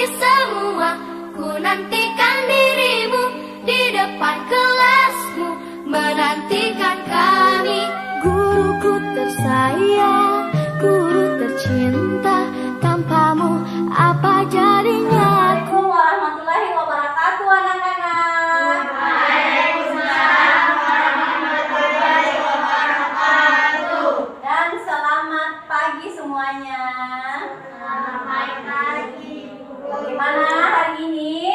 semua. Ku nantikan dirimu di depan kelasmu, menantikan kami. Guruku tersayang, guru tercinta, tanpamu apa jadinya aku. Assalamualaikum warahmatullahi wabarakatuh, anak-anak. Waalaikumsalam warahmatullahi wabarakatuh. Dan selamat pagi semuanya. Selamat pagi. Bagaimana hari ini?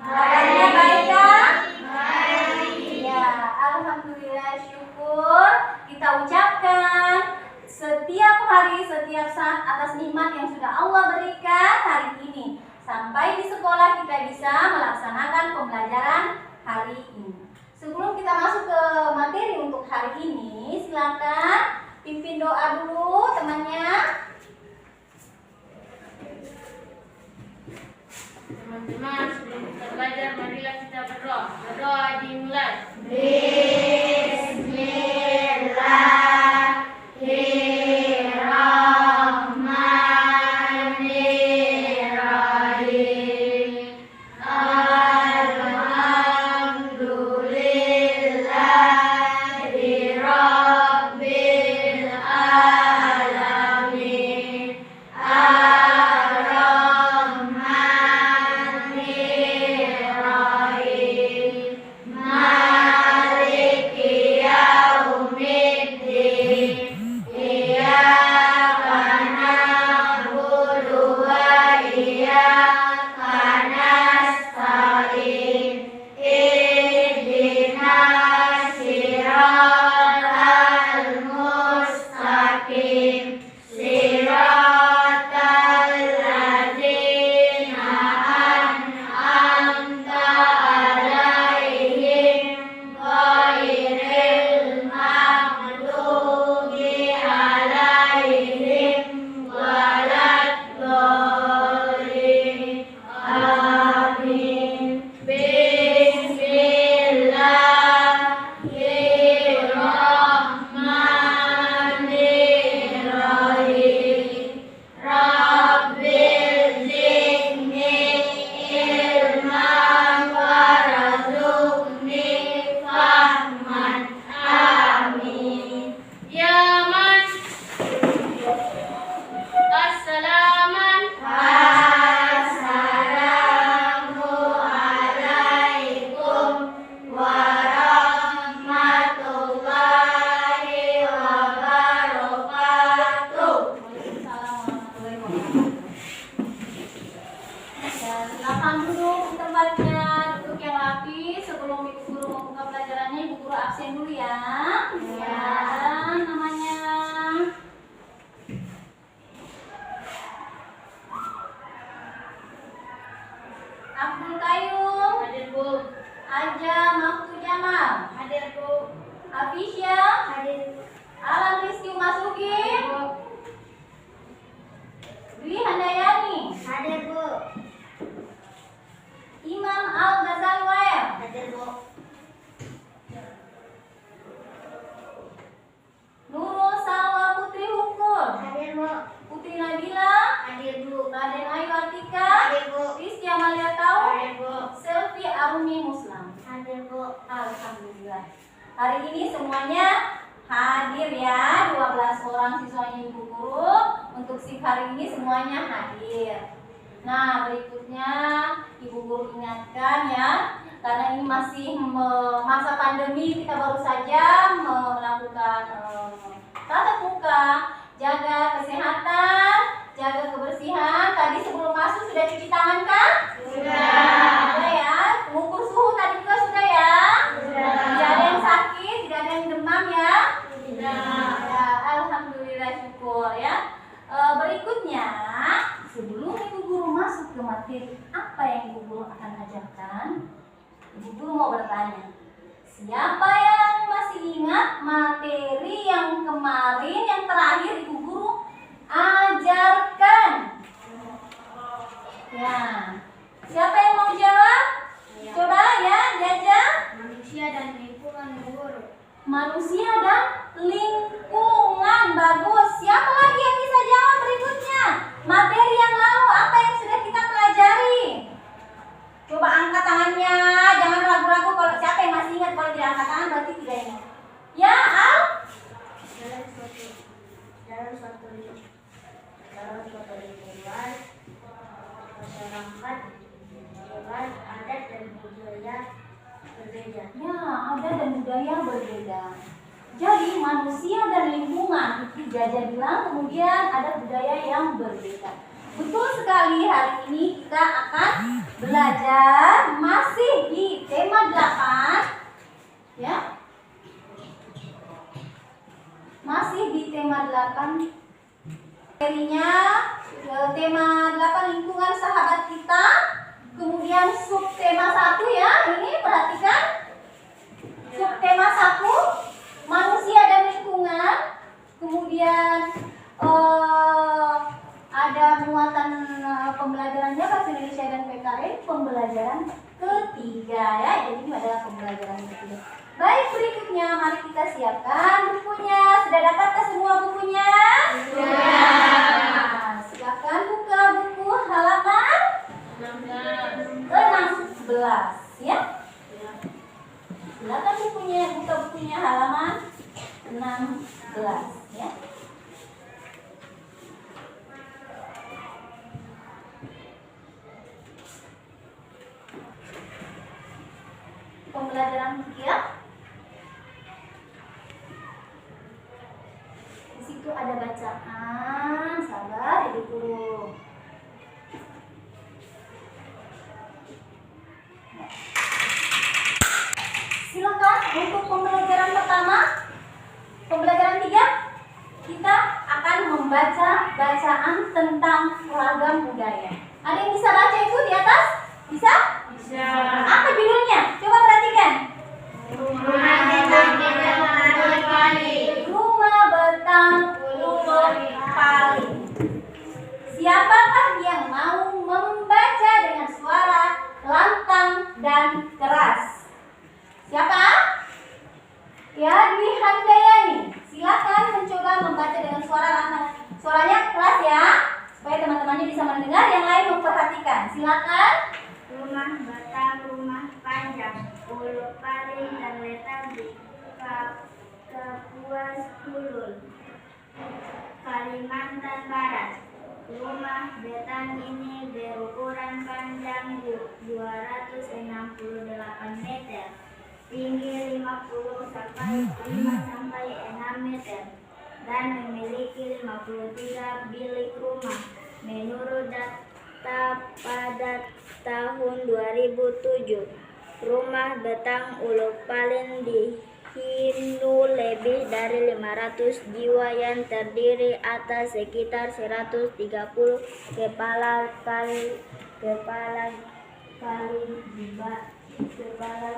Kabarnya baik kan? Baik. Ya, alhamdulillah, syukur kita ucapkan setiap hari, setiap saat atas nikmat yang sudah Allah berikan hari ini. Sampai di sekolah kita bisa melaksanakan pembelajaran hari ini. Sebelum kita masuk ke materi untuk hari ini, silakan pimpin doa dulu temannya. Teman-teman, sebelum kita belajar, marilah kita berdoa. Berdoa dimulai. Bismillahirrahmanirrahim. Alhamdulillahi Rabbil alamin. Ar-Rahmanir-Rahim. Maliki yaumiddin. Iyyaka na'budu wa iyyaka nasta'in. Ihdinas siratal mustaqim. Siratal ladzina an'amta 'alaihim ghairil maghdubi 'alaihim waladdallin. Amin. Bismillahirrahmanirrahim. Rabbil zidni ilman warzuqni fahman. Amin. Ya man Assalaman. Assalamualaikum warahmatullahi wabarakatuh. Silakan duduk di tempatnya, duduk yang rapi. Sebelum ibu guru membuka pelajarannya, ibu guru absen dulu ya. Ya, namanya Abdul Qayyum, Hadir Bu. Aja Mahfud Jamal, Hadir Bu. Afisya, Hadir Alan Rizky Masuki, Bu. Dwi Handayani, Hadir Bu. Imam Al Ghazali Wael, Hadir Bu. Nurul Salwa Putri Hukum, Hadir Bu. Putri Nabila, Hadir Bu. Raden Ayu Artika, Hadir Bu. Rizky Amalia Tau, Hadir Bu. Selvi Arumi Muslam. Hadir Bu. Alhamdulillah. Hari ini semuanya hadir ya, 12 orang siswanya ibu guru. Untuk shift hari ini semuanya hadir. Nah, berikutnya ibu guru ingatkan ya, karena ini masih masa pandemi, kita baru saja melakukan tatap muka. Jaga kesehatan, jaga kebersihan. Tadi sebelum masuk sudah cuci tangan kan? Sudah. Sudah ya. Mengukur suhu tadi juga sudah ya? Sudah. Tidak ada yang sakit, tidak ada yang demam ya? Sudah. Ya, alhamdulillah, syukur ya. Berikutnya, sebelum ibu guru masuk ke materi apa yang ibu guru akan ajarkan, ibu guru mau bertanya, siapa yang masih ingat materi yang kemarin, yang terakhir ibu guru ajarkan? Ya, siapa yang mau jawab? Coba ya, jajah. Manusia dan lingkungan guru. Manusia dan lingkungan, bagus. Siapa lagi yang bisa jawab berikutnya? Materi yang lalu apa yang sudah kita pelajari? budaya berbeda. Jadi manusia dan lingkungan itu Jaja bilang kemudian ada budaya yang berbeda. Betul sekali, hari ini kita akan belajar masih di tema 8 ya. Masih di tema 8. Materinya tema 8 lingkungan sahabat kita. Kemudian subtema 1 ya. Ini perhatikan. Subtema 1 manusia dan lingkungan. Kemudian ada muatan pembelajarannya bahasa Indonesia dan PKN, pembelajaran ketiga ya. Jadi ini adalah pembelajaran ketiga. Baik, berikutnya mari kita siapkan bukunya. Sudah dapatkah semua bukunya? Sudah. Silakan buka buku halaman 16 ya. Silakan buka bukunya halaman 16 ya. Pembelajaran fikih. Di situ ada bacaan, sabar Ibu Guru. Silakan untuk pembelajaran pertama, pembelajaran 3, kita akan membaca bacaan tentang ragam budaya. Ada yang bisa baca itu di atas? Bisa? Bisa. Apa judulnya? Coba perhatikan. Rumah betang ulur pali. Rumah betang ulur pali. Siapakah yang mau membaca dengan suara lantang dan keras? Siapa? Ya, Dwi Handayani. Silakan mencoba membaca dengan suara lantang. Suaranya keras ya, supaya teman-temannya bisa mendengar, yang lain memperhatikan. Silakan. Rumah batang, rumah panjang, ulur paling terletak di Kapuas Hulu, Kalimantan Barat. Rumah betang ini berukuran panjang 268 meter, tinggi 50 sampai 6 meter, dan memiliki 53 bilik rumah. Menurut data pada tahun 2007, rumah betang ulur paling dihuni lebih dari 500 jiwa yang terdiri atas sekitar 130 kepala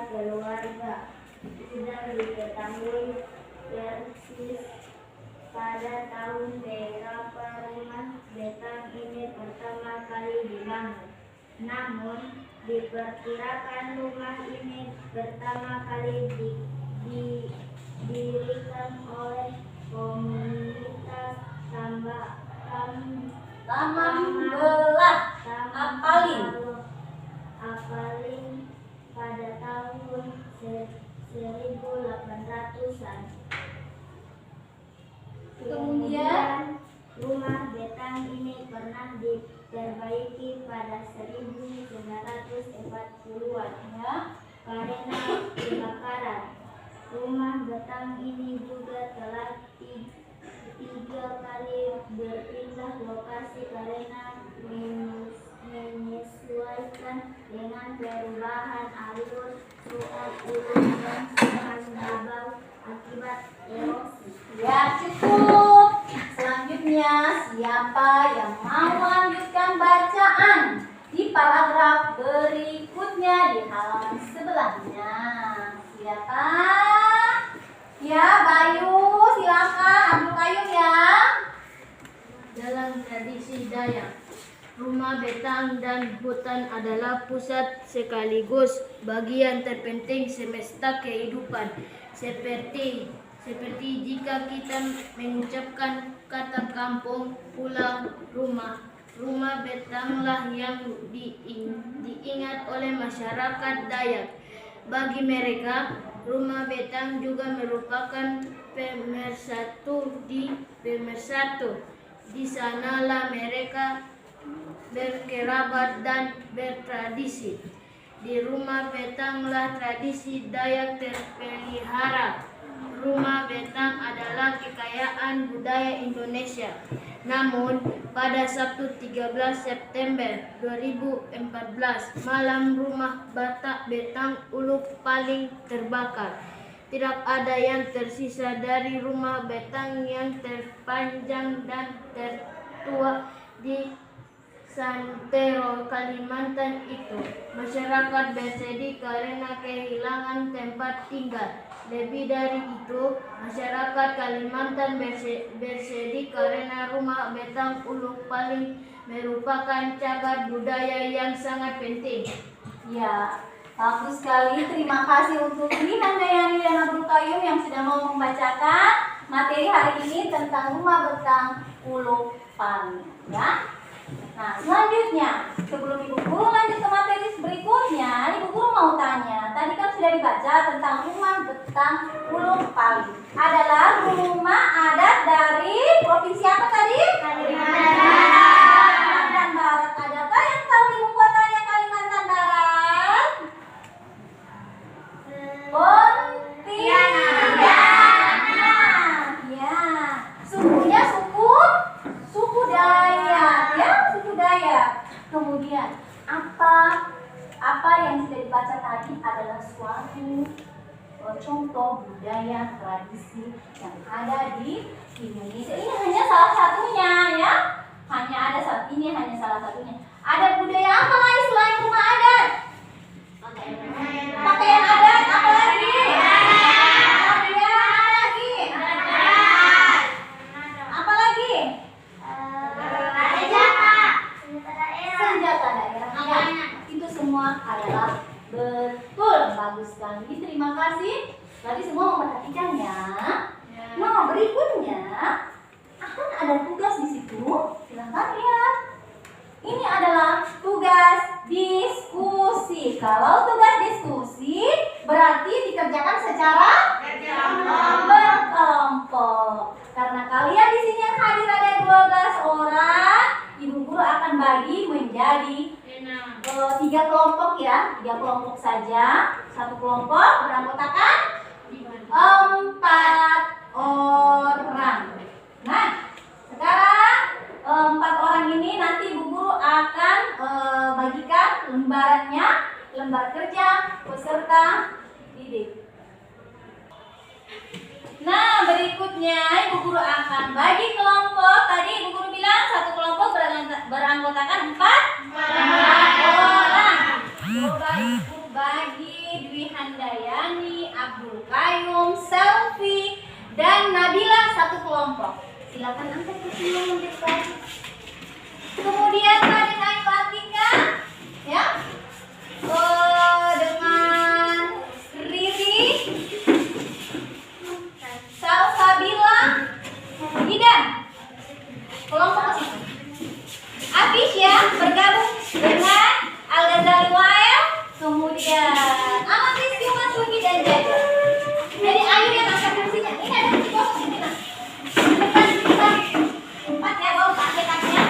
keluarga. Sudah diketahui persis pada tahun berapa rumah betang ini pertama kali dibangun. Namun, diperkirakan rumah ini pertama kali didirikan oleh komunitas Tamambelah Apalin pada tahun 1800-an. Kemudian rumah betang ini pernah diperbaiki pada 1940-an ya. karena kebakaran. Rumah betang ini juga telah 3 kali berpindah lokasi karena menyesuaikan dengan perubahan alur sungai dan sungai bawah akibat erosi. Ya, cukup. Selanjutnya, siapa yang mau melanjutkan bacaan di paragraf berikutnya di halaman sebelahnya? Siapa? Ya, Bayu, silakan. Abdul Qayyum ya. Dalam tradisi Dayak, rumah betang dan hutan adalah pusat sekaligus bagian terpenting semesta kehidupan. Seperti jika kita mengucapkan kata kampung, pulang, rumah betanglah yang diingat oleh masyarakat Dayak. Bagi mereka, rumah betang juga merupakan pemersatu. Di sanalah mereka berkerabat dan bertradisi. Di rumah betanglah tradisi Dayak terpelihara. Rumah betang adalah kekayaan budaya Indonesia. Namun, pada Sabtu 13 September 2014, malam rumah Batak Betang Ulu Paling terbakar. Tidak ada yang tersisa dari rumah betang yang terpanjang dan tertua di Santero, Kalimantan itu. Masyarakat bersedih karena kehilangan tempat tinggal. Lebih dari itu, masyarakat Kalimantan bersedih karena rumah betang Ulu Paling merupakan cagar budaya yang sangat penting. Ya, bagus sekali. Terima kasih untuk Dwi Handayani dan Abdul Qayyum yang sudah mau membacakan materi hari ini tentang rumah betang Ulu Paling. Ya. Nah, selanjutnya, sebelum Ibu Guru lanjut ke materi berikutnya, Ibu Guru mau tanya. Tadi kan sudah dibaca tentang rumah betang Ulu Paling. Adalah rumah adat dari provinsi apa tadi? Kalimantan Barat. Adakah yang tahu ibu kotanya Kalimantan Barat? Pontianak. Ya, sukunya suku Dayak, ya, suku Dayak. Kemudian apa yang sudah dibaca tadi adalah suatu contoh budaya tradisi yang ada di Indonesia. Ini hanya salah satunya, ya. Hanya salah satunya. Ada budaya apa lagi selain rumah adat? Pakaian adat, apa lagi? Apa lagi? Senjata daerah. Ya, itu semua adalah betul. Bagus sekali. Terima kasih. Tadi semua memperhatikan ya. Nah, berikutnya akan ada tugas di situ. Silahkan lihat. Ini adalah tugas diskusi. Kalau tugas diskusi berarti dikerjakan secara berkelompok. Karena kalian di sini yang hadir ada 12 orang, Ibu Guru akan bagi menjadi 3 kelompok ya, 3 kelompok saja. Satu kelompok beranggotakan 4 orang. Nah, sekarang 4 orang ini nanti Ibu Guru akan bagikan lembarannya, lembar kerja peserta didik. Nah, berikutnya Ibu Guru akan bagi kelompok. Tadi Ibu Guru bilang satu kelompok beranggotakan 4 orang. Coba Ibu Guru bagi Dwi Handayani, Abdul Qayyum, Selfie, dan Nabila satu kelompok. Silakan angkat ke sini mendekat. Kemudian Raden Ayu Atika, ya, dengan Riri, Salsabila, Idan, kelompok ke situ. Abis ya bergabung dengan Al-Ghazali Wael, kemudian Amatis Yumas Sugi dan Jaja. Jadi Ayu yang angkat kursinya. Ini ada kursi kosong di sini. Depan 4 ya, bawa pakai kakinya.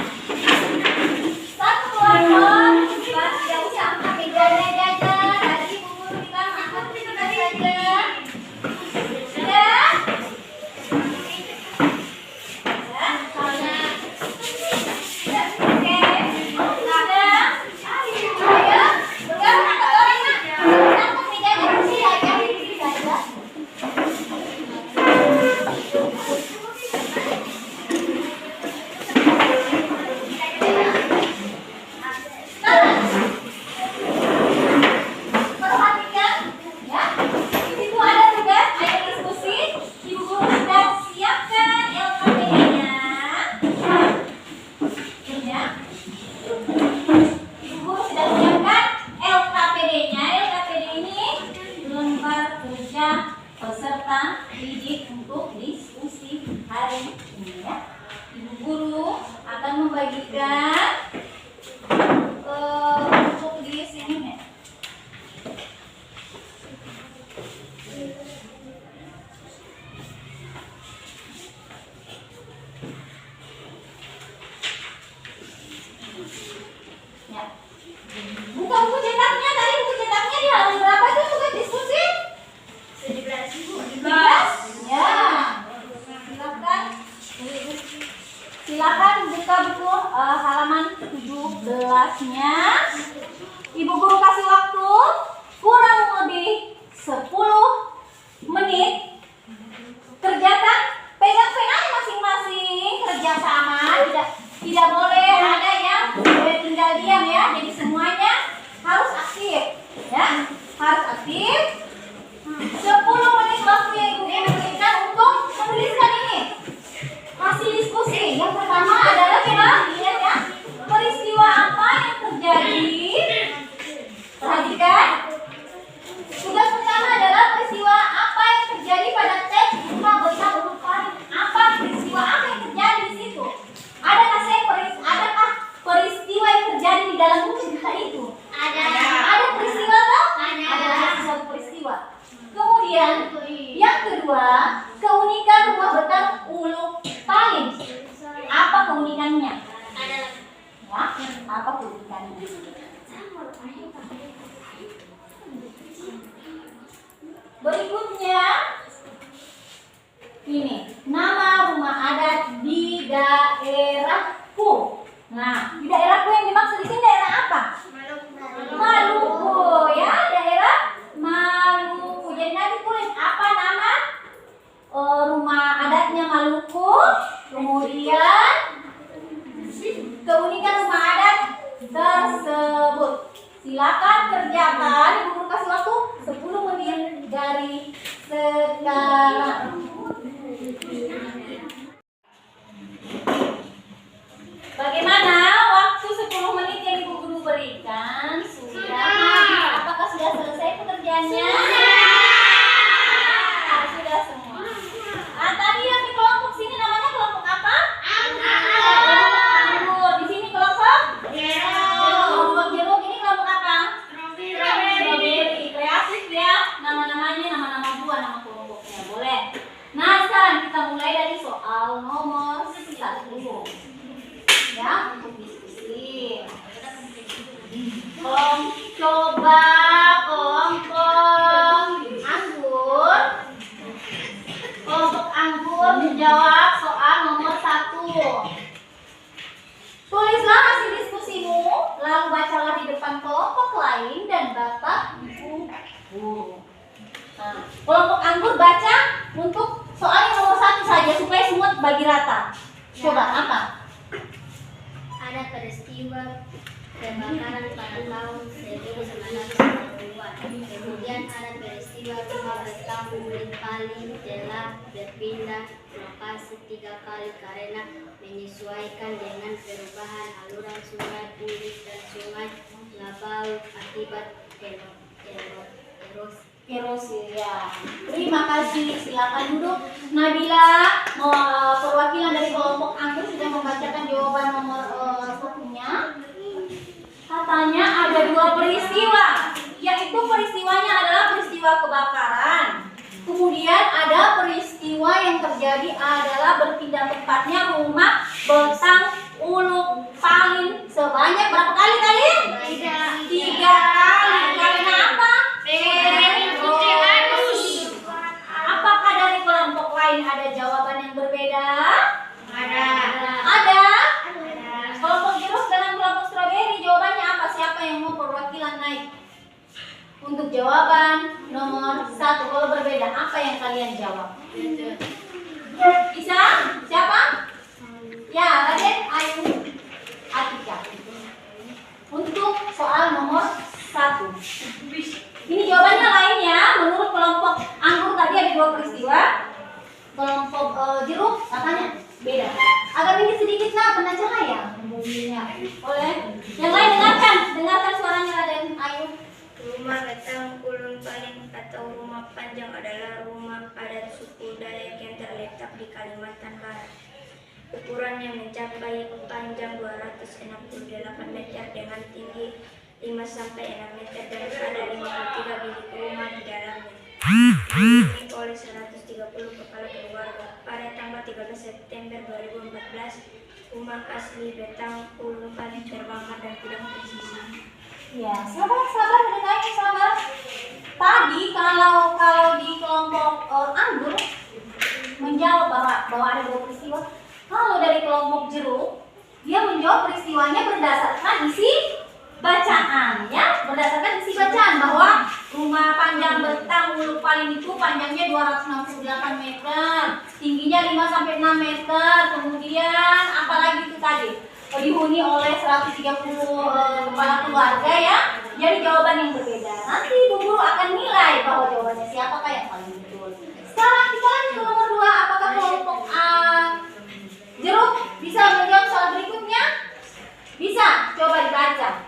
kerjakan. Ibu guru kasih waktu 10 menit dari sekarang. Bagaimana waktu 10 menit yang Ibu guru berikan? Sudah habis. Apakah sudah selesai pekerjaannya? Sudah semua. Nah, tadi yang di kelompok sini namanya kelompok apa? Anggur. Di sini kelompok? Kelompok jeruk. Ini kelompok apa? Strawberry. Kreatif ya. Nama-namanya nama-nama buah, nama kelompoknya. Boleh. Nah, sekarang kita mulai dari soal nomor 1. Ya, untuk diskusi. Coba kelompok anggur menjawab soal nomor 1. Tulislah hasil diskusimu, lalu bacalah di depan kelompok lain dan Bapak Ibu guru. Nah, kelompok anggur baca untuk soal yang nomor 1 saja supaya semua bagi rata. Coba apa? Ada peristiwa kebakaran pada tahun 1992. Kemudian ada peristiwa rumah betang Ulin Paling telah berpindah lokasi 3 kali karena menyesuaikan dengan perubahan aluran sungai Ulik dan sungai Labau akibat erosi ya. Terima kasih. Silakan duduk. Nabila, perwakilan dari kelompok anggur sudah membacakan jawaban nomor 1-nya. Katanya ada 2 peristiwa, yaitu peristiwanya adalah peristiwa kebakaran. Kemudian ada peristiwa yang terjadi adalah berpindah tempatnya rumah betang Uluk Paling sebanyak berapa kali tadi? 3 kali. Karena apa? Apakah dari kelompok lain ada jawaban yang berbeda? Ada. Kelompok jeruk dengan kelompok strawberry jawabannya apa? Siapa yang mau perwakilan naik? Untuk jawaban nomor 1 kalau berbeda apa yang kalian jawab? Bisa? Siapa? Ya, Raden, Ayu, Atika. Untuk soal nomor 1. Ini jawabannya lain ya. Menurut kelompok anggur tadi ada 2 peristiwa. Kelompok jeruk katanya beda. Agak tinggi sedikit nah, kena cahaya. Boleh. Yang lain dengarkan suaranya Raden, Ayu. Rumah betang Ulun Paling atau rumah panjang adalah rumah adat suku Dayak yang terletak di Kalimantan Barat. Ukurannya mencapai panjang 268 meter dengan tinggi 5-6 meter dan ada 53 bilik rumah di dalamnya. Dihuni oleh 130 kepala keluarga. Pada tanggal 13 September 2014, rumah asli betang Ulun Paling terbakar dan tidak tersisa. Ya, sabar dengarnya sabar. Tadi kalau di kelompok anggur menjawab bahwa ada 2 peristiwa. Kalau dari kelompok jeruk, dia menjawab peristiwanya berdasarkan isi bacaan ya, berdasarkan isi bacaan bahwa rumah panjang betang Uluk Paling itu panjangnya 268 meter, tingginya 5-6 meter, kemudian apalagi itu tadi dihuni oleh 130 kepala keluarga ya. Jadi jawaban yang berbeda. Nanti Ibu guru akan nilai bahwa jawabannya siapakah yang paling betul. Sekarang kita lanjut ke nomor 2. Apakah kelompok jeruk bisa menjawab soal berikutnya? Bisa. Coba dibaca.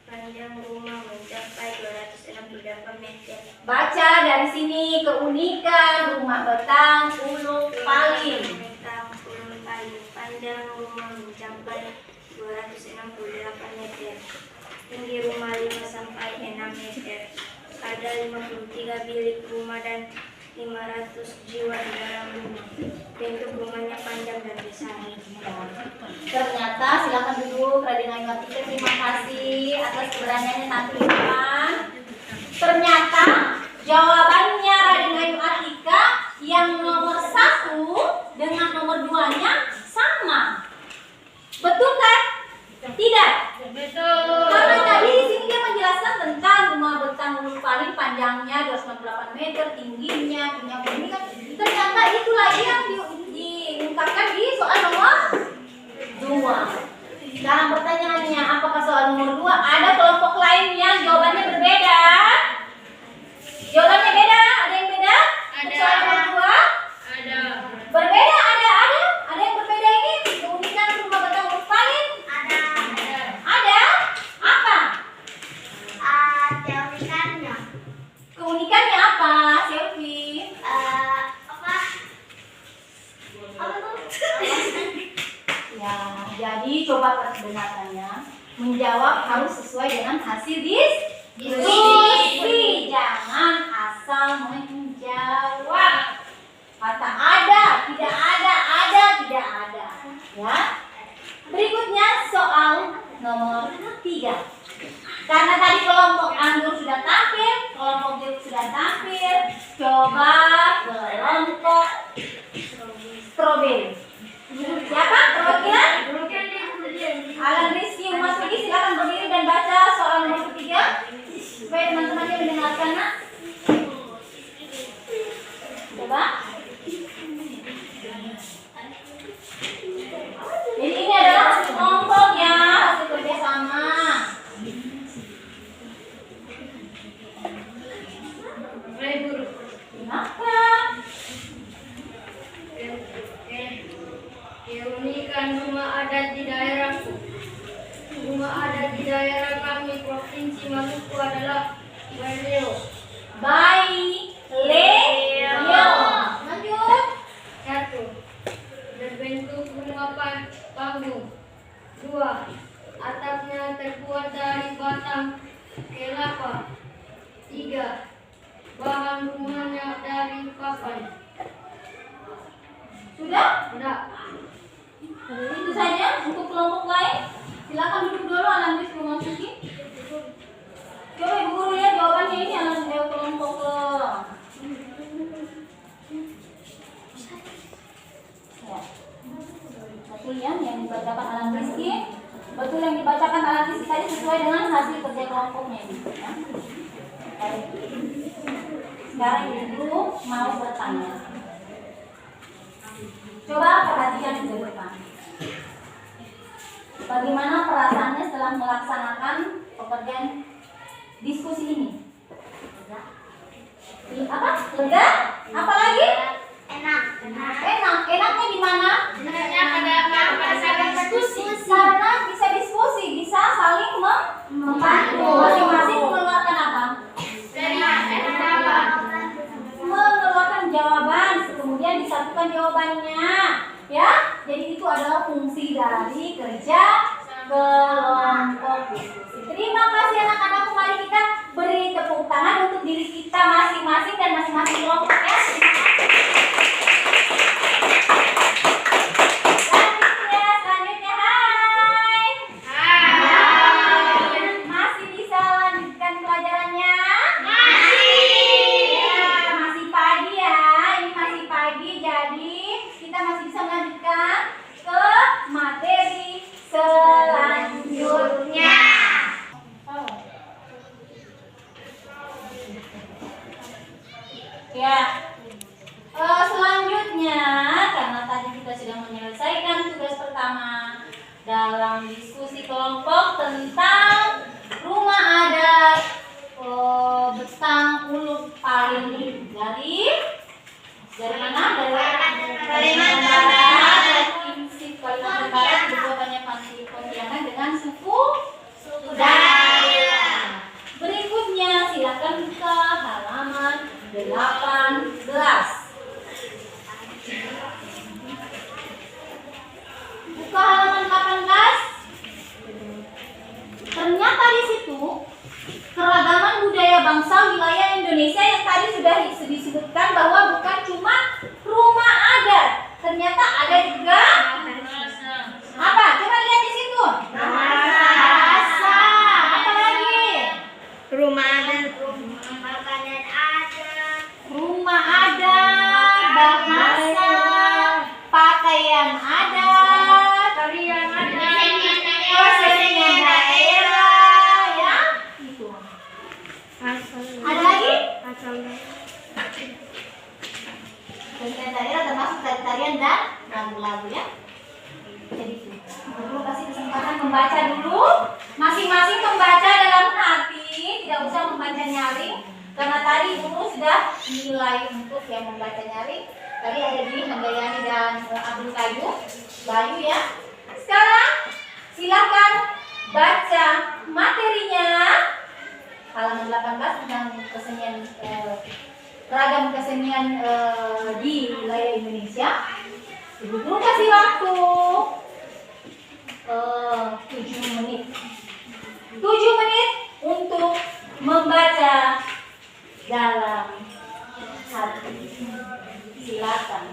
Panjang rumah mencapai 268 meter. Baca dari sini keunikan rumah betang Uluk Paling. Betang Ulun Paling. Panjang rumah mencapai 268 meter. Tinggi rumah 5-6 meter. Ada 53 bilik rumah dan 500 jiwa di dalam rumah. Bentuk rumahnya panjang dan besar. Ternyata silakan duduk Raden Ayu Atika. Terima kasih atas keberaniannya tampil di depan. Ternyata jawabannya Raden Ayu Atika yang nomor 1 dengan nomor 2-nya sama. Betul kan? Tidak. Betul. Karena tadi di sini dia menjelaskan tentang rumah betang Uluk Paling panjangnya 298 meter, tingginya punya ini kan. Ternyata itu lagi yang diungkapkan di soal nomor 2. Sekarang pertanyaannya, apakah soal nomor 2, ada kelompok lain yang jawabannya berbeda? Jawabannya beda? Ada yang beda? Ada. Soal nomor 2? Ada. Berbeda? Ada yang berbeda ini? Keunikan rumah batang huruf paling? Ada? Apa? Keunikannya. Keunikannya apa, Selvi? Ya, jadi coba perdengarannya. Menjawab harus sesuai dengan hasil diskusi. Jangan asal menjawab. Kata ada, tidak ada, tidak ada. Ya. Berikutnya soal nomor 3. Karena tadi kelompok anggur sudah tampil, kelompok jeruk sudah tampil, coba kelompok stroberi. Siapa perwakilan? Alan Rizky Umas Widi, silakan berdiri dan baca soal nomor 3 supaya teman-temannya mendengarkan. Nak, coba. Jadi ini adalah hasil kelompok ya, hasil kerjasama. Baik, Guru. Kenapa? Keunikan rumah adat di daerahku. Rumah adat di daerah kami Provinsi Maluku adalah Baileo. Lanjut. 1. Berbentuk rumah panggung. 2. Atapnya terbuat dari batang kelapa. 3. Bahan rumahnya dari papan. Sudah? Sudah. Itu saja untuk kelompok lain. Silakan duduk dulu Alan Rizky memasuki. Coba Ibu Guru lihat jawabannya ini Alan kelompok ke. Ya. Betul ya yang dibacakan Alan Rizky. Betul yang dibacakan Alan Rizky tadi sesuai dengan hasil kerja kelompoknya ini. Ya. Baik. Sekarang Ibu mau bertanya. Coba perhatikan ke depan. Bagaimana perasaannya setelah melaksanakan pekerjaan diskusi ini? Apa? Lega? Apa lagi? Enak. Enaknya di mana? Sebenarnya pada saat diskusi. Karena bisa diskusi, bisa saling membantu. Masing-masing mengeluarkan apa? Mengeluarkan jawaban, kemudian disatukan jawabannya, ya. Jadi itu adalah fungsi dari kerja kelompok diskusi. Terima kasih anak-anakku, mari kita beri tepuk tangan untuk diri kita masing-masing dan masing-masing kelompok ya. Selanjutnya, hai. Masih bisa lanjutkan pelajarannya? Ya, masih pagi ya. Ini masih pagi, jadi kita masih bisa melanjutkan ke materi selanjutnya. Ya. Selanjutnya, karena tadi kita sudah menyelesaikan tugas pertama dalam diskusi kelompok tentang rumah adat Betang Uluk Paling dari mana? Dari Kalimantan Barat, Provinsi Kalimantan Barat, berbuatannya Pontianak dengan suku Dayak. Berikutnya silakan buka halaman 18. Buka halaman 18. Ternyata di situ keragaman budaya bangsa wilayah Indonesia yang tadi sudah disebutkan bahwa bukan cuma rumah adat, ternyata ada juga apa? Coba lihat di situ. Bahasa. Apa lagi? Rumah adat. Rumah adat, bahasa, pakaian adat, Tarian ada. kesenian daerah, ya. Itu. Ada lagi? tadi guru sudah nilai untuk yang membaca nyari. Tadi ada di Handayani dan Abdul Qayyum Bayu ya. Sekarang silakan baca materinya halaman 18 tentang kesenian ragam kesenian di wilayah Indonesia. Ibu guru kasih waktu 7 menit. 7 menit untuk membaca dalam hati. Silakan.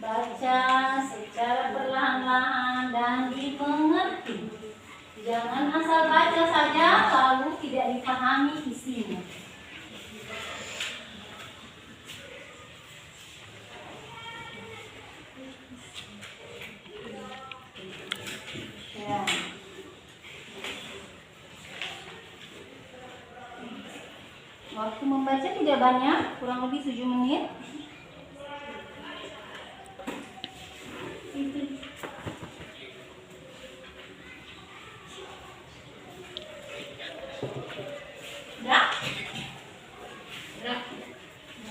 Baca secara perlahan-lahan dan dimengerti. Jangan asal baca saja lalu tidak dipahami isinya. Ya. Waktu membaca tidak banyak, kurang lebih 7 menit. Sudah?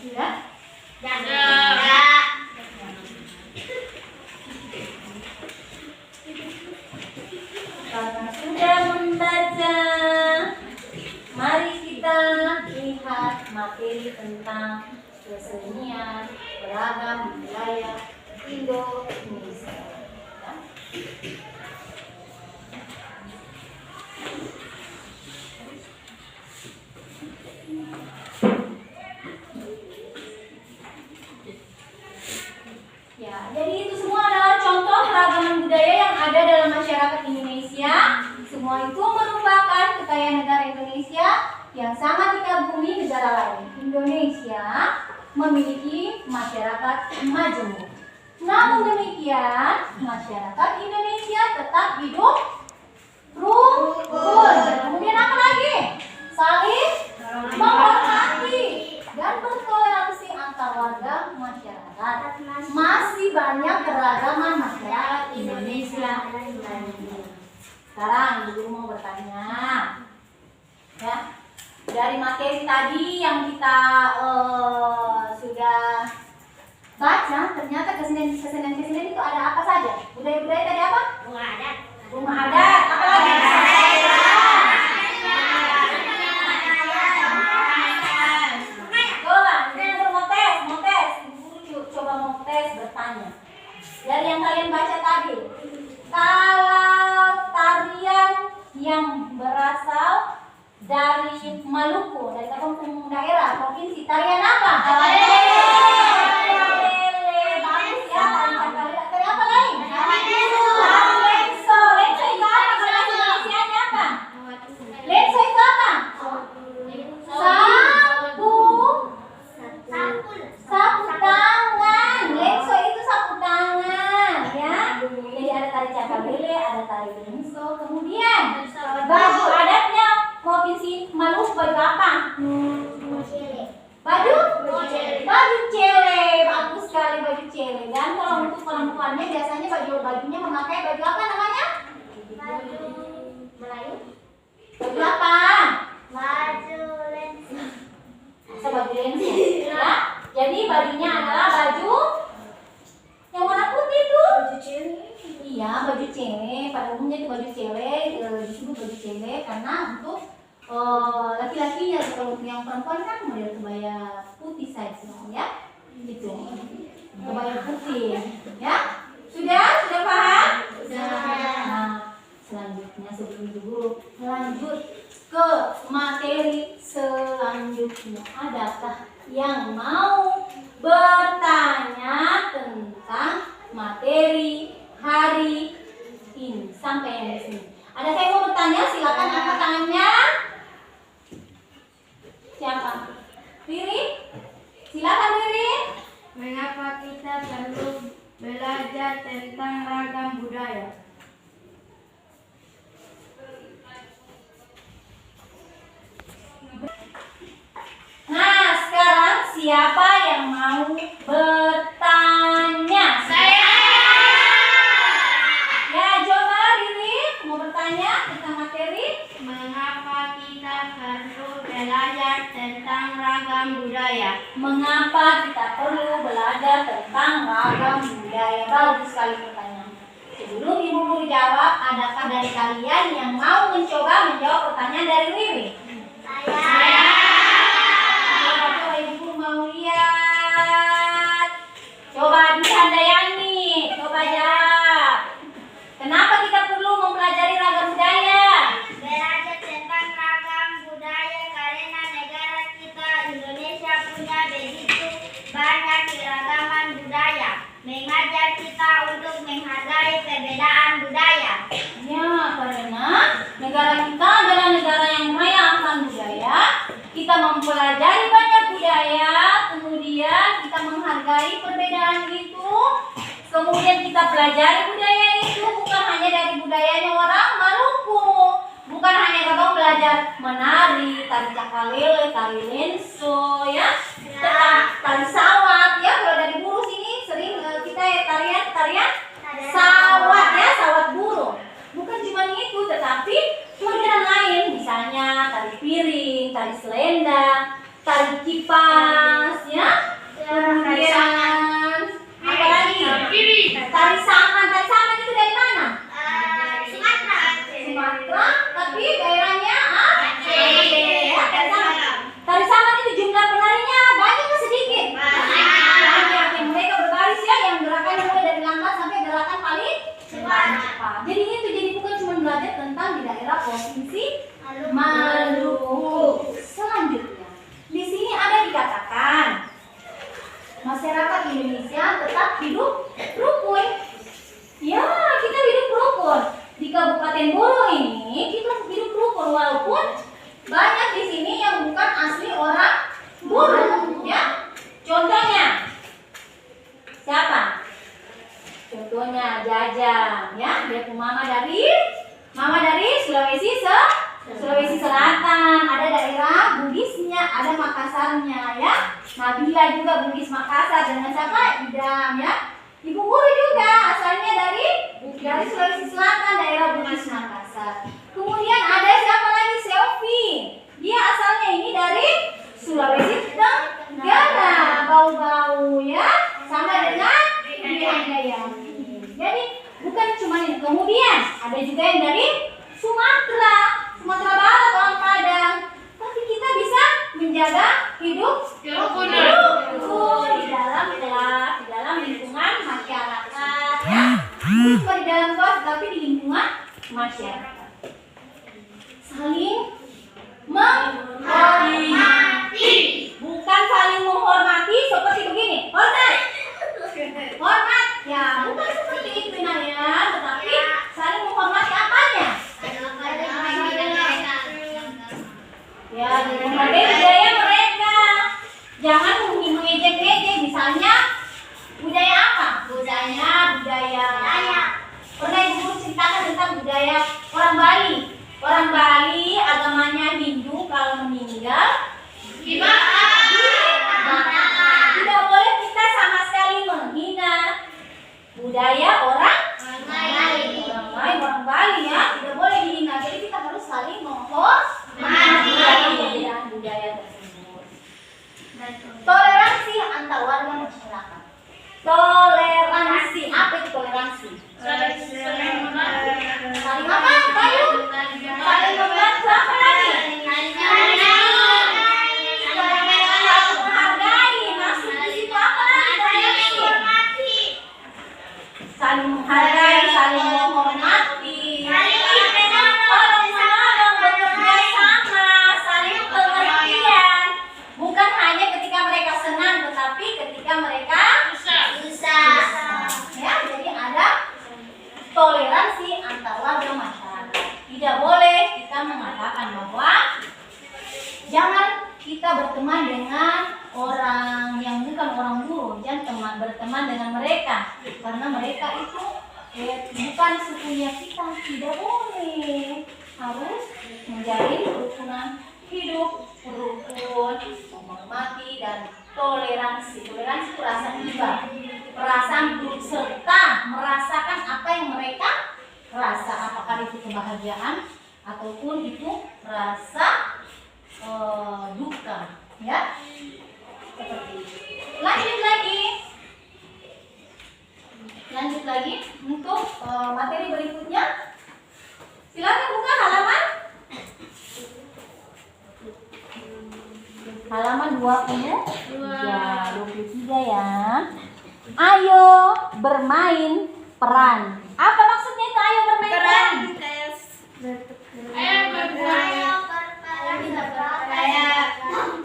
Sudah? Karena sudah membaca, mari kita lihat materi tentang kesenian beragam wilayah Indonesia. Ya, jadi itu semua adalah contoh keragaman budaya yang ada dalam masyarakat Indonesia. Semua itu merupakan kekayaan negara Indonesia yang sangat dikagumi negara lain. Indonesia memiliki masyarakat majemuk. Namun demikian, masyarakat Indonesia tetap hidup rukun. Kemudian apa lagi? Saling menghormati dan bertoleransi antar warga masyarakat. Masih banyak keragaman masyarakat Indonesia. Sekarang Ibu mau bertanya, ya, dari materi tadi yang kita sudah baca, ternyata kesenian itu ada apa saja? Budaya-budaya tadi apa? Rumah adat. Apa lagi? Coba mau tes bertanya. Dari yang kalian baca tadi, kalau tarian yang berasal dari dari Maluku, dari kampung daerah provinsi. Tarian apa? Lele. Bagus ya, tari cakalele. Tari apa lain? Tari lenso. Lenso itu apa? Bahasa Indonesianya apa? Lenso itu apa? Sapu tangan. Lenso itu sapu tangan, ya. Jadi ada tari cakalele, ada tari lenso. Kemudian baju adatnya provinsi Maluku baju apa? Baju cele. Bagus sekali baju cele. Dan kalau untuk perempuannya biasanya bajunya memakai baju apa namanya? Baju apa? Baju lenso. Ya. Jadi bajunya adalah baju yang warna putih itu. Iya, baju cele. Pada umumnya itu baju cele, disebut baju cele karena untuk laki-lakinya. Kalau untuk yang perempuan kan model kebaya putih saja, ya. Gitu. Kebaya putih, ya. Sudah paham? Nah, selanjutnya sebelum dulu lanjut ke materi selanjutnya. Adakah yang mau bertanya tentang materi hari ini sampai yang di sini? Ada yang mau bertanya? Silakan angkat tangannya. Siapa? Riri? Silakan Riri. Mengapa kita perlu belajar tentang ragam budaya? Nah, sekarang siapa yang mau bertanya? Saya. Ya, coba Riri mau bertanya tentang materi. Mengapa kita perlu belajar tentang ragam budaya? Mengapa kita perlu belajar tentang ragam budaya? Bagus sekali pertanyaan. Sebelum Ibu Guru jawab, adakah dari kalian yang mau mencoba menjawab pertanyaan dari Riri? Saya. Coba Ibu Guru mau lihat. Coba Handayani, coba jawab. Kenapa kita perlu mempelajari ragam budaya? Belajar tentang ragam budaya karena negara kita Indonesia punya begitu banyak keragaman budaya. Mengajar kita untuk menghargai perbedaan budaya. Ya, karena negara kita adalah negara yang kaya akan budaya. Kita mempelajari banyak budaya, kemudian kita menghargai perbedaan itu. Kemudian kita pelajari budaya itu bukan hanya dari budayanya orang Maluku. Bukan hanya kita belajar menari, tari cakalele, tari lenso, ya, tari sawat, ya. Kalau dari buruh sini sering kita tarian sawat, ya, sawat buruh. Bukan cuma itu, tetapi pelajaran lain, misalnya tari piring, tari selendang, tari kipas, ya. Kemudian apa lagi? Tari saman itu dari mana? Sumatera, tapi daerahnya Aceh. Ya, tari saman itu jumlah penarinya banyak atau sedikit? Banyak. Yang mereka berbaris, ya, yang gerakannya mulai dari lambat sampai gerakan paling cepat. Jadi itu bukan cuma belajar tentang di daerah provinsi Maluku. Selanjutnya, di sini ada dikatakan masyarakat Indonesia tetap hidup rukun. Ya, kita hidup rukun. Di Kabupaten Buru ini kita hidup rukun walaupun banyak di sini yang bukan asli orang Buru, ya. Contohnya siapa? Contohnya Jajang, ya. Dia mama dari Sulawesi Selatan. Ada daerah Bugisnya, ada Makassarnya, ya. Nabila juga Bugis Makassar dengan siapa? Idam, ya. Ibu Guru juga asalnya dari Sulawesi Selatan, daerah Bugis Makassar. Kemudian ada siapa lagi? Selvi. Dia asalnya ini dari Sulawesi Tenggara. Bau-bau, ya. Sama dengan Handayani. Jadi bukan cuma ini. Kemudian ada juga yang dari Sumatera Barat, orang Padang. Tapi kita bisa menjaga hidup rukun di dalam kelas, di dalam lingkungan masyarakat, ya. Bukan cuma di dalam kelas, tapi di lingkungan masyarakat. Saling Menghargai budaya mereka. Jangan mengejek-ejek. Misalnya budaya apa? Budaya. Pernah Ibu ceritakan tentang budaya orang Bali. Orang Bali agamanya Hindu, kalau meninggal tidak boleh kita sama sekali menghina budaya orang Bali ya, tidak boleh dihina. Jadi kita harus saling menghormati perbedaan budaya tersebut. Toleransi antar warga masyarakat. Toleransi, apa itu toleransi? Saling apa? Saling membantu, apa lagi? Saling menghargai, saling menghormati, tolong menolong, bekerja sama, saling pengertian. Bukan hanya ketika mereka senang, tetapi ketika mereka susah. Ya, jadi ada toleransi antar warga masyarakat. Tidak boleh kita mengatakan bahwa jangan kita berteman dengan orang yang bukan orang buruk, jangan berteman dengan mereka karena mereka itu bukan sukunya kita. Tidak boleh, harus menjalin kerukunan hidup, rukun, menghormati dan toleransi. Toleransi itu rasa iba, perasaan turut serta, merasakan apa yang mereka rasa, apakah itu kebahagiaan ataupun itu rasa duka, ya. Seperti itu. Lanjut lagi untuk materi berikutnya. Silakan buka halaman 23 ya. Ayo bermain peran. Apa maksudnya itu ayo bermain peran?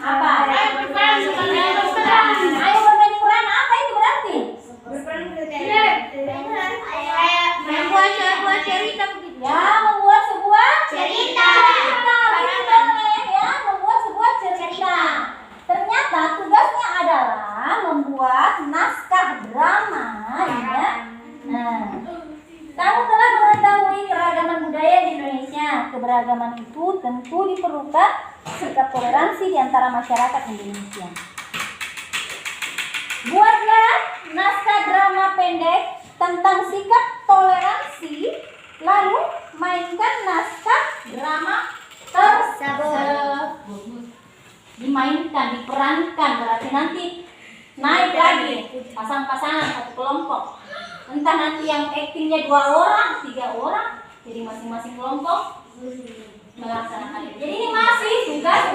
Apa? Ayo bermain peran apa itu berarti? Membuat sebuah cerita begitu. Ya, membuat sebuah cerita. Ya, membuat sebuah cerita. Ternyata tugasnya adalah membuat naskah drama, ya. Nah, kamu telah mengetahui keragaman budaya di Indonesia. Keberagaman itu tentu diperlukan sikap toleransi di antara masyarakat Indonesia. Buatlah naskah drama pendek tentang sikap toleransi, lalu mainkan naskah drama tersebut. Dimainkan, diperankan, berarti nanti naik lagi pasang-pasangan satu kelompok. Entah nanti yang aktingnya 2 orang, 3 orang, jadi masing-masing kelompok melaksanakan itu. Jadi ini masih tugas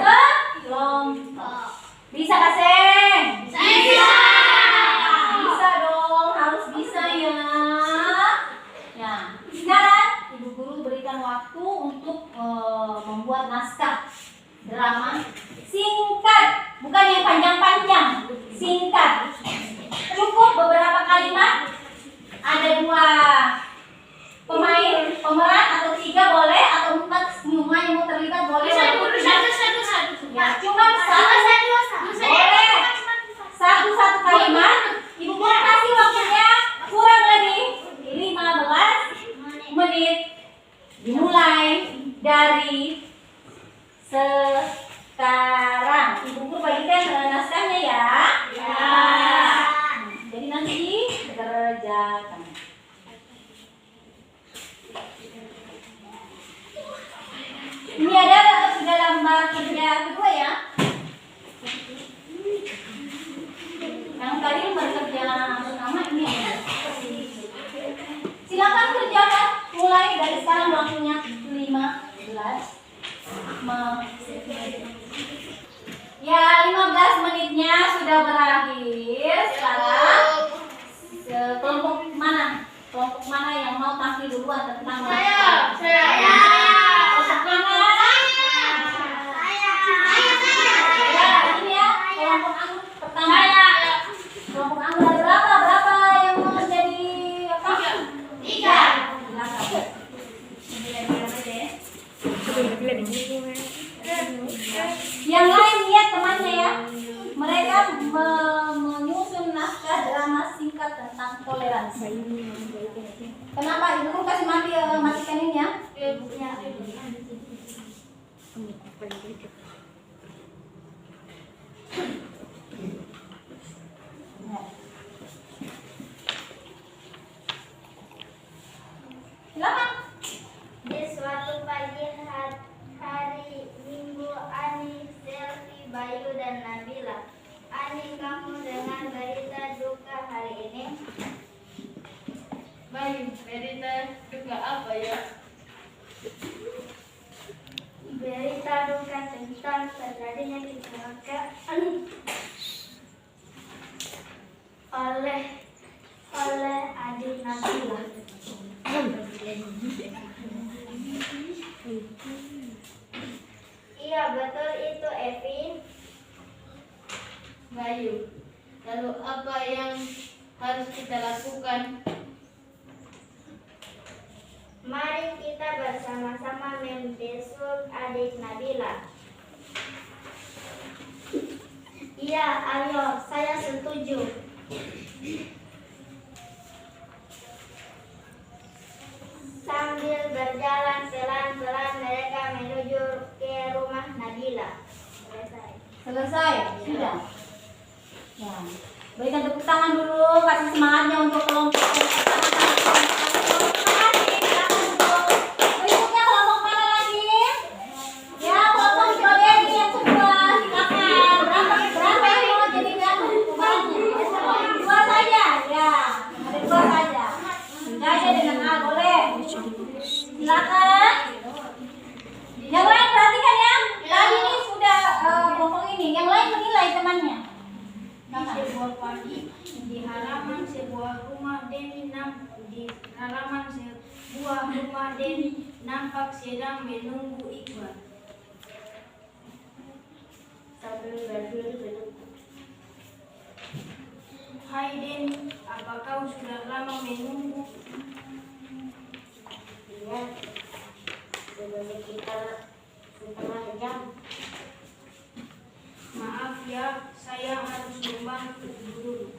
kelompok. Bisa kasih? Bisa. Bisa dong, harus bisa ya. Nah, sekarang Ibu Guru berikan waktu untuk membuat naskah drama singkat, bukan yang panjang-panjang, singkat. Cukup beberapa kalimat. Ada 2 pemeran atau 3 boleh, atau 4 semuanya mau terlibat boleh. Satu. Ya, cuma boleh. Satu kalimat. Ibu Guru kasih waktunya kurang lebih 15 menit. Dimulai dari sekarang. Ibu Guru bagikan naskahnya ya. Jadi nanti dikerjakan. Ini ada sudah lembar kerja kedua ya. Yang tadi lembar kerja pertama ini ada. Silakan kerjakan mulai dari sekarang, waktunya 15 menit. Ya, 15 menitnya sudah berakhir. Sekarang kelompok mana? Kelompok mana yang mau tampil duluan tentang Saya. kelompok mana? Ya, ini ya, kelompok Anggur pertama. Kelompok Anggur ada berapa yang mau jadi apa? 3. Silakan. toleransi. Kenapa? Ibu guru kasih matikan ini ya. Silakan. Di suatu pagi hari Minggu, Ani, Selvi, Bayu, dan Nabila. Ani, kamu dengan berita duka hari ini? Bayu, berita duka apa ya? Berita duka tentang terjadinya kecelakaan oleh adik Nabila. Iya, betul itu, Evi. Bayu, lalu apa yang harus kita lakukan? Mari kita bersama-sama membesuk adik Nabila. Iya, ayo, saya setuju. Sambil berjalan pelan-pelan mereka menuju ke rumah Nabila. Selesai? Sudah. Ya. Berikan tepuk tangan dulu, kasih semangatnya untuk kelompok. Berikutnya kelompok mana lagi? Ya, kelompok strawberry yang kedua. Silakan. Berapa yang mau jadi jumlahnya? Dua saja. Ya, ada dua saja. Tiga aja dengan A, boleh. Silakan. Yang lain perhatikan ya. Tadi ini sudah kelompok ini. Yang lain menilai temannya. Di sebuah pagi di halaman sebuah rumah Denny nampak sedang menunggu Iqbal. Sambil berdiri. Hai Denny, apa kau sudah lama menunggu? Iya, sudah sekitar setengah jam. Maaf ya, saya harus membantu dulu.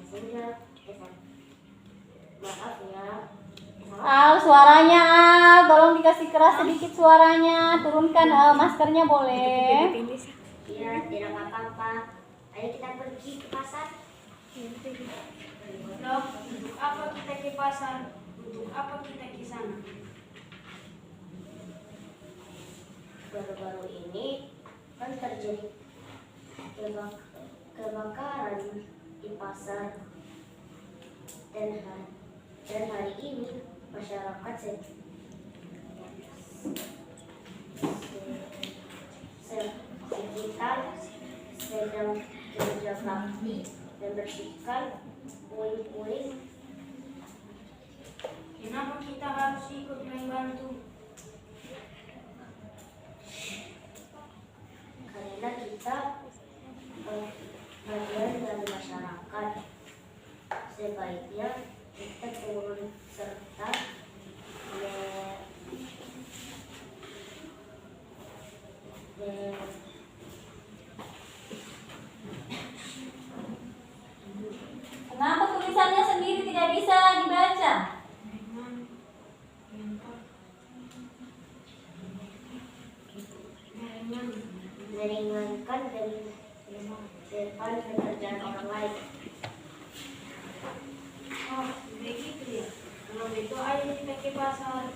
Sudah, maaf ya. Al, suaranya Al, tolong dikasih keras sedikit suaranya, turunkan maskernya boleh. Iya, tidak apa-apa. Ayo kita pergi ke pasar. Loh, untuk apa kita ke pasar? Untuk apa kita ke sana? Baru-baru ini kan terjadi kebakaran di pasar dan hari ini masyarakat sekitar sedang kerja bakti dan bersihkan puing-puing. Kenapa kita harus ikut membantu? Karena kita bagian dari masyarakat, sebaiknya kita turun serta Kenapa tulisannya sendiri tidak bisa dibaca? meringankan dan depan pekerjaan orang lain. Oh, begitu ya. Kalau begitu ayo kita ke pasar.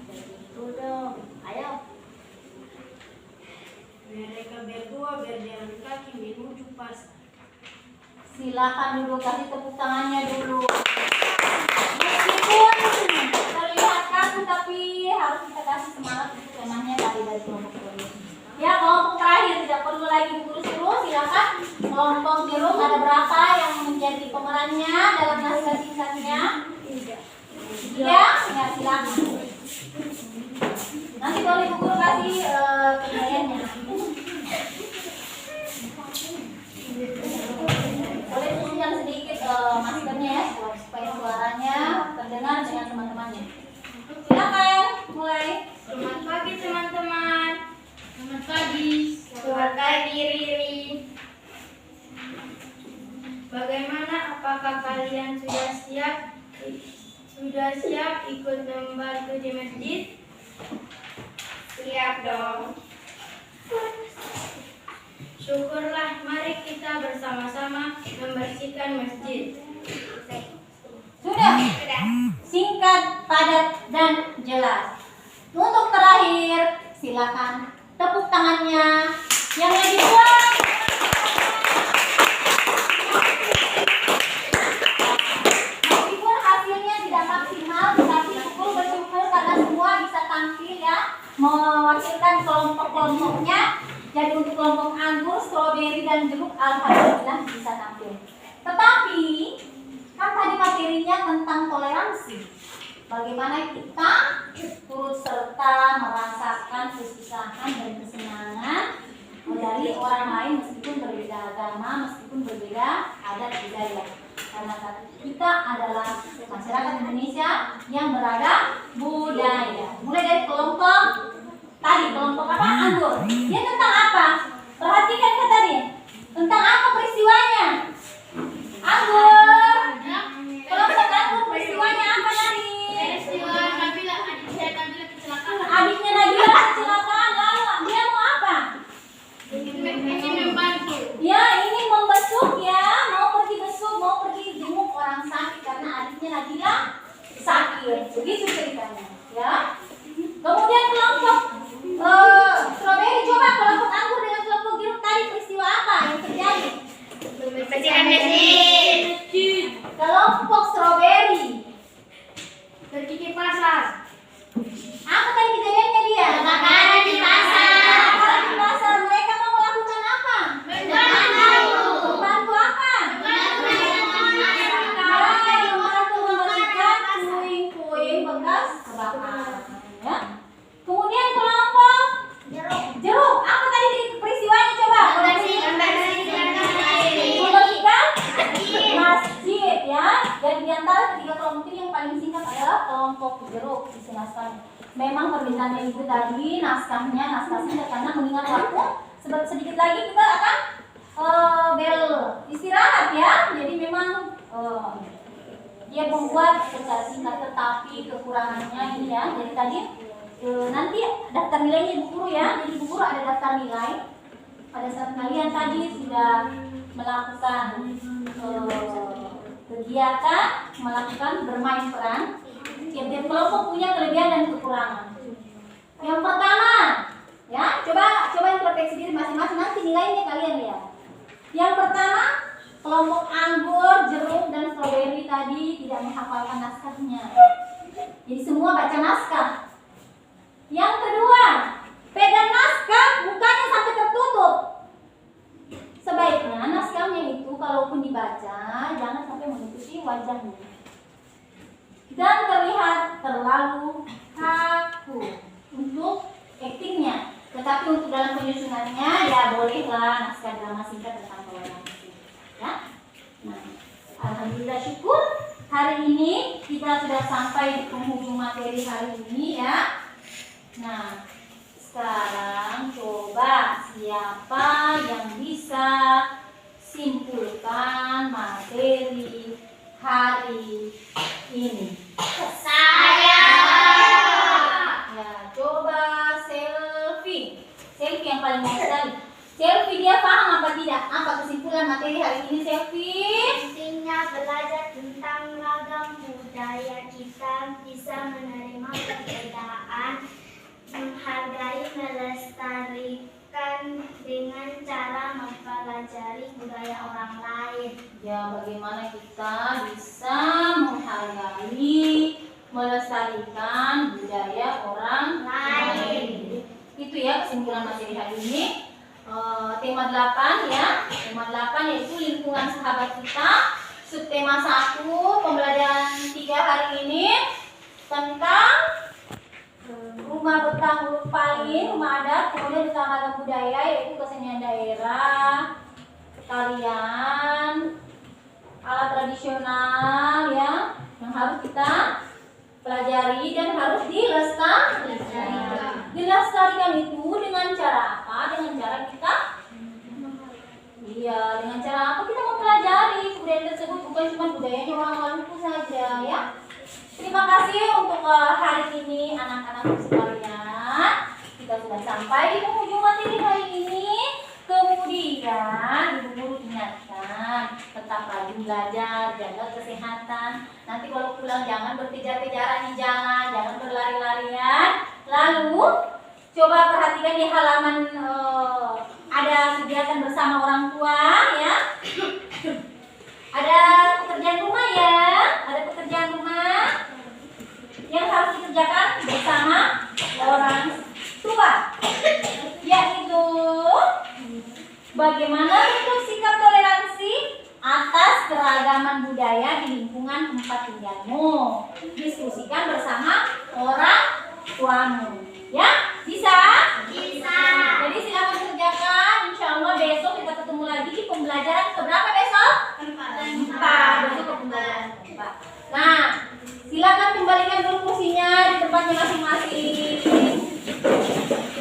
Begitu dong, ayo. Mereka berdua berjalan kaki menuju pasar. Silakan dulu kasih tepuk tangannya dulu. Meskipun terlihat kaku tapi harus kita kasih semangat untuk temannya dari kelompok dulu. Ya, kelompok terakhir tidak perlu lagi guru suruh. Silakan kelompok jeruk ada berapa yang menjadi pemerannya dalam naskah singkatnya? Tiga. Ya, silakan. Nanti boleh ibu guru kasih penilaiannya. Boleh turunkan sedikit maskernya ya supaya suaranya terdengar dengan teman-temannya. Silakan mulai. Selamat pagi teman-teman. apakah kalian sudah siap ikut membantu di masjid? Siap dong. Syukurlah, mari kita bersama-sama membersihkan masjid. Sudah. Singkat, padat, dan jelas. Untuk terakhir, silakan tepuk tangannya yang lagi buat. Meskipun hasilnya tidak maksimal, tetapi syukur bersyukur karena semua bisa tampil ya, mewakilkan kelompok-kelompoknya. Jadi untuk kelompok anggur, stroberi, dan jeruk, alhamdulillah bisa tampil. Tetapi kan tadi materinya tentang toleransi. Bagaimana kita turut serta merasakan kesusahan dan kesenangan dari orang lain meskipun berbeda agama, meskipun berbeda adat budaya. Karena kita adalah masyarakat Indonesia yang beragam budaya. Mulai dari kelompok tadi, kelompok apa? Anggur. Dia tentang apa? Perhatikan kan tadi. Tentang apa peristiwanya? Anggur. Kelompok anggur peristiwanya apa tadi? Adiknya Nabila kecelakaan, lalu dia mau apa? Ya, ini membesuk ya, mau pergi besuk, mau pergi jenguk orang sakit karena adiknya Nabila sakit. Begitu ceritanya, ya. Kemudian kelompok stroberi, coba kelompok anggur dengan kelompok jeruk tadi peristiwa apa yang terjadi? Bersihkan masjid. Kelompok stroberi Pergi ke pasar. apa tadi kejadiannya dia? Makanan di pasar. Makanan di pasar. Mereka mau melakukan apa? Membantu apa? Membantu membersihkan puing-puing bekas kebakaran. Ya. Kemudian kelompok jeruk. Apa tadi peristiwanya coba? Membersihkan masjid ya. Jadi di antara ketiga kelompok ini yang paling singkat adalah kelompok jeruk isi naskahnya. Memang permintaannya ibu tadi naskah singkat karena mengingat waktu. Sedikit lagi kita akan bel istirahat ya. Jadi memang dia membuat secara singkat, tetapi kekurangannya ini ya. Jadi tadi nanti daftar nilainya ibu guru ya. Jadi ibu guru ada daftar nilai. Pada saat kalian tadi sudah melakukan kegiatan, melakukan bermain peran, tiap-tiap kelompok punya kelebihan dan kekurangan. Yang pertama, ya coba introspeksi diri masing-masing, nanti nilainya kalian lihat. Yang pertama, kelompok anggur, jeruk, dan stroberi tadi tidak menghafalkan naskahnya. Jadi semua baca naskah. Yang kedua, pegang naskah, mukanya sampai tertutup. Sebaiknya naskahnya itu kalaupun dibaca jangan sampai menutupi wajahnya dan terlihat terlalu kaku untuk aktingnya. Tetapi untuk dalam penyusunannya ya bolehlah naskah drama singkat tentang toleransi. Ya. Nah, alhamdulillah syukur hari ini kita sudah sampai di penghujung materi hari ini ya. Nah, sekarang coba siapa yang bisa simpulkan materi hari ini? Saya. Ya, coba selfie yang paling baik sekali. Selfie dia paham apa tidak? Apa kesimpulan materi hari ini selfie? Intinya belajar tentang ragam budaya kita, bisa menerima perbedaan, menghargai, melestarikan dengan cara mempelajari budaya orang lain. Ya, bagaimana kita bisa menghargai, melestarikan budaya orang lain. Itu ya kesimpulan materi hari ini. Tema 8 ya. Tema 8 yaitu lingkungan sahabat kita. Subtema 1 pembelajaran 3 hari ini tentang rumah betang huruf paling, rumah adat, kemudian tentang ragam budaya yaitu kesenian daerah, tarian, alat tradisional ya yang harus kita pelajari dan harus dilestarikan itu dengan cara apa? Dengan cara kita Iya, dengan cara apa kita mempelajari kebudayaan tersebut, bukan cuma budayanya orang Maluku saja ya. Terima kasih untuk hari ini anak-anakku sekalian. Kita sudah sampai di penghujung materi hari ini. Kemudian Ibu Guru ingatkan, tetap rajin belajar, jaga kesehatan. Nanti kalau pulang jangan berkejar-kejaran di jalan, jangan berlari-larian. Lalu coba perhatikan di halaman ada kegiatan bersama orang tua ya. Ada pekerjaan rumah ya, ada pekerjaan rumah yang harus dikerjakan bersama orang tua, yaitu bagaimana bentuk sikap toleransi atas keragaman budaya di lingkungan tempat tinggalmu. Diskusikan bersama orang tuamu. Ya, bisa? Bisa. Jadi silakan kerjakan. Insya Allah besok kita ketemu lagi di pembelajaran keberapa besok? 4. Besok ke pembelajaran keempat. Nah, silakan kembalikan dulu kursinya di tempatnya masing-masing.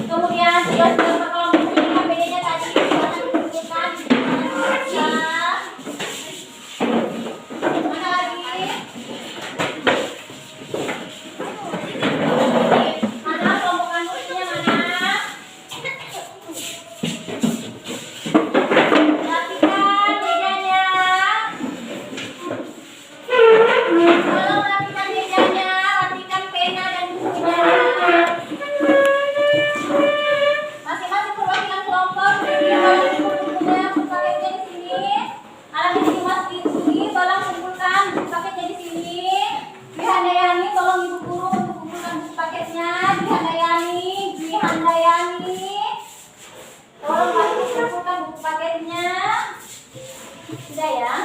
Kemudian tugas-tugas kalau mungkin HPD-nya tadi silakan dikumpulkan. Ya. Mana lagi? Mana kelompokan nulisnya mana? Rapikan mejanya. Tolong rapikan mejanya, rapikan pena dan bukunya. Masing-masing perwakilan kelompok berdiri tolong kumpulkan buku paketnya di sini. Alat ini dimasukin di sini, tolong kumpulkan buku paketnya di sini. Dihandayani, tolong Ibu Guru untuk kumpulkan buku paketnya. Dihandayani, tolong masuk kumpulkan buku paketnya. Sudah ya?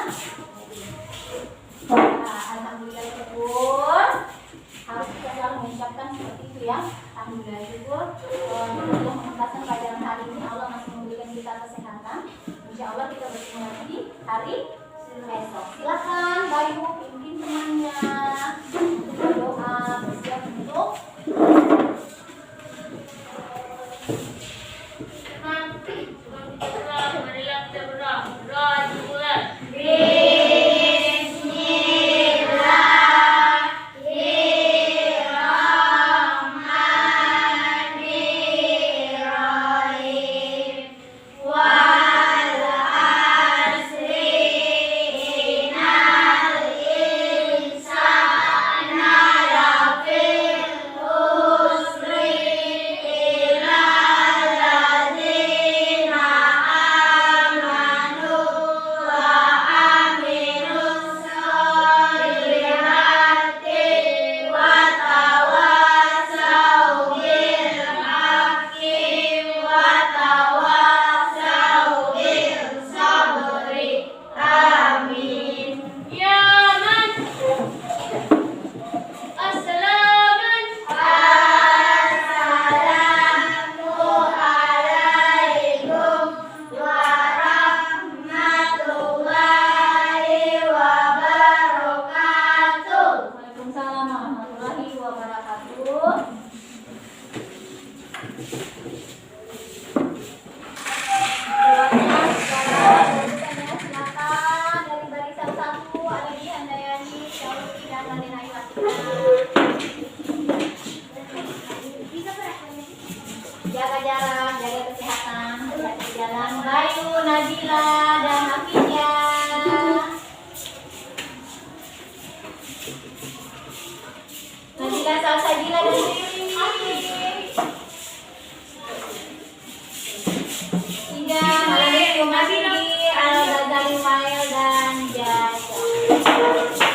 Nah, alhamdulillah syukur. Harus kita selalu mengucapkan seperti itu ya. Alhamdulillah syukur. Untuk menuntaskan pelajaran hari ini Allah masih memberikan kita kesehatan. Insya Allah kita bertemu lagi di hari esok. Silakan Bayu pimpin temannya untuk berdoa bersiap untuk Marilah kita berdoa dimulai. Waalaikumsalam warahmatullahi wabarakatuh. Silakan dari barisan 1 ada di Handayani, Syauki dan Nadina Ilatina. Jaga jarak, jaga kesehatan, hati-hati jalan. Bayu, Nabila dan Hafidya. Nabila Salsabila dan Riri. 3 Malaikum Nabili, Al-Ghazali Wael dan Jaja.